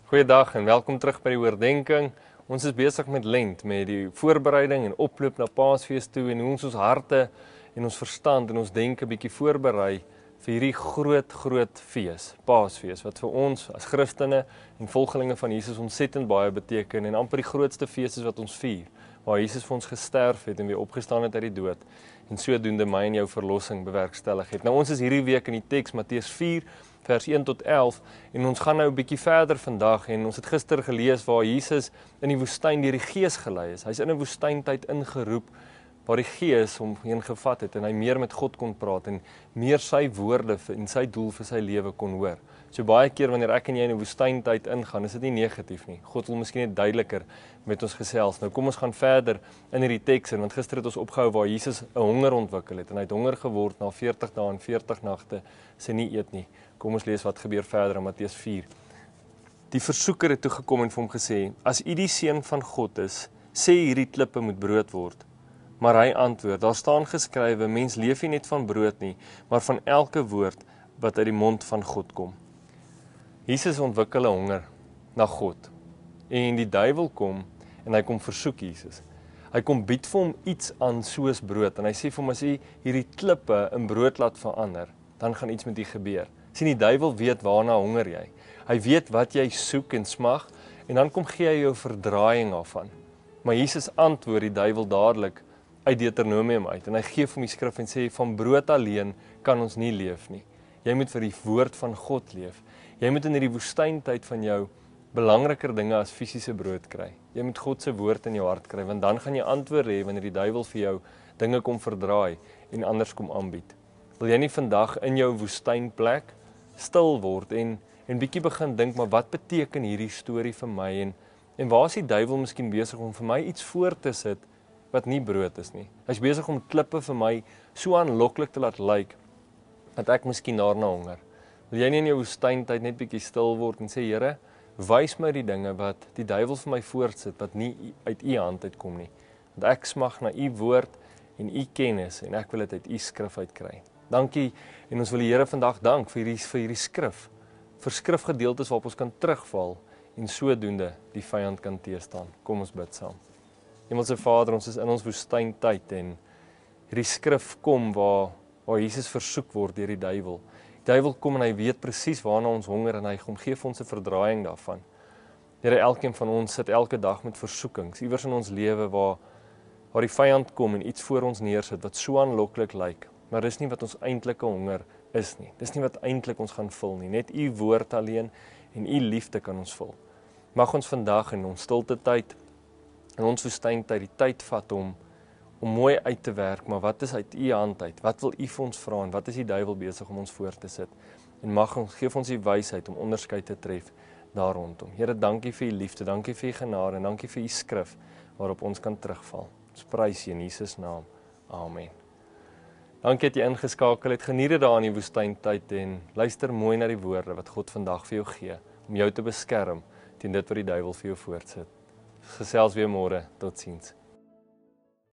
Goeiedag en welkom terug by die oordeenking. Ons is besig met Lent, met die voorbereiding en oploop na Paasfees toe en hoe ons harte en ons verstand en ons denke bietjie voorberei vir hierdie groot fees, Paasfees, wat vir ons as Christene en volgelinge van Jesus ontsettend baie beteken en amper die grootste fees is wat ons vier, waar Jesus vir ons gesterf het en weer opgestaan het uit die dood en sodoende my en jou verlossing bewerkstellig het. Nou ons is hierdie week in die teks Matteus 4 vers 1 tot 11 en ons gaan nou 'n bietjie verder vandag en ons het gister gelees waar Jesus in die woestyn deur die Gees gelei is. Hy's in 'n woestyntyd ingeroep waar die Gees hom heen gevat het en hy meer met God kon praat en meer sy woorde en sy doel vir sy lewe kon hoor. So baie keer wanneer ek en jy in 'n woestyntyd ingaan, is dit nie negatief nie. God wil miskien net duideliker met ons gesels. Nou kom ons gaan verder in hierdie teks en want gister het ons opgehou waar Jesus 'n honger ontwikkel het en hy het honger geword na 40 dae en 40 nagte sy nie eet nie. Kom ons lees wat gebeur verder in Matteus 4. Die versoeker het toe gekom en vir hom gesê: "As u die seun van God is, sê hierdie klippe moet brood word." Maar hy antwoord: "Daar staan geskrywe: Mens leef nie net van brood nie, maar van elke woord wat uit die mond van God kom." Jesus ontwikkel 'n honger na God. En die duiwel kom en hy kom versoek Jesus. Hy kom bied vir hom iets aan soos brood en hy sê vir hom: "As jy hierdie klippe in brood laat verander, dan gaan iets met u gebeur." Sien, die duiwel weet waarna honger jy. Hy weet wat jy soek en smag en dan kom gee hy jou verdraaiing daarvan. Maar Jesus antwoord die duiwel dadelik uit Deuteronomium uit en hy gee vir die skrif en sê: "Van brood alleen kan ons nie leef nie. Jy moet vir die woord van God leef. Jy moet in hierdie woestyntyd van jou belangriker dinge as fisiese brood kry. Jy moet God se woord in jou hart kry, want dan gaan jy antwoord hê wanneer die duiwel vir jou dinge kom verdraai en anders kom aanbied. Wil jy nie vandag in jou woestynplek stil word en bietjie begin dink, maar wat beteken hierdie storie vir my en waar is die duiwel miskien besig om vir my iets voor te sit wat nie brood is nie. Hy's besig om klippe vir my so aanloklik te laat lyk dat ek miskien daarna honger. Wil jy nie in jou woestyntyd net bietjie stil word en sê: Here, wys my die dinge wat die duiwel vir my voortsit wat nie uit u hand uitkom nie. Want ek smag na u woord en u kennis en ek wil dit uit u skrif uitkry. Dankie en ons wil die Here vandag dank vir hierdie skrif, vir skrifgedeeltes waarop ons kan terugval en sodoende die vyand kan teëstaan. Kom ons bid saam. Hemelse Vader, ons is in ons woestyntyd en hierdie skrif kom waar Jesus versoek word deur die duiwel. Die duiwel kom en hy weet presies waarna ons honger en hy gee vir ons 'n verdraaiing daarvan. Here, elkeen van ons sit elke dag met versoekings iewers in ons lewe waar die vyand kom en iets voor ons neersit wat so aanloklik lyk. Maar dis nie wat ons eintlike honger is nie. Dis nie wat eintlik ons gaan vul nie. Net u woord alleen en u liefde kan ons vul. Mag ons vandag in ons stilte tyd, in ons woestyntyd die tyd vat om mooi uit te werk, maar wat is uit u hand uit? Wat wil u vir ons vra en wat is die duiwel besig om ons voor te sit? En mag ons gee ons die wysheid om onderskeid te tref daar rondom. Here, dankie vir u liefde, dankie vir u genade en dankie vir u skrif waarop ons kan terugval. Ons prys u in Jesus naam. Amen. Dankie dat jy ingeskakel het. Geniet dit daar in die woestyntyd en luister mooi na die woorde wat God vandag vir jou gee om jou te beskerm teen dit wat die duiwel vir jou voortsit. Gesels weer môre. Totsiens.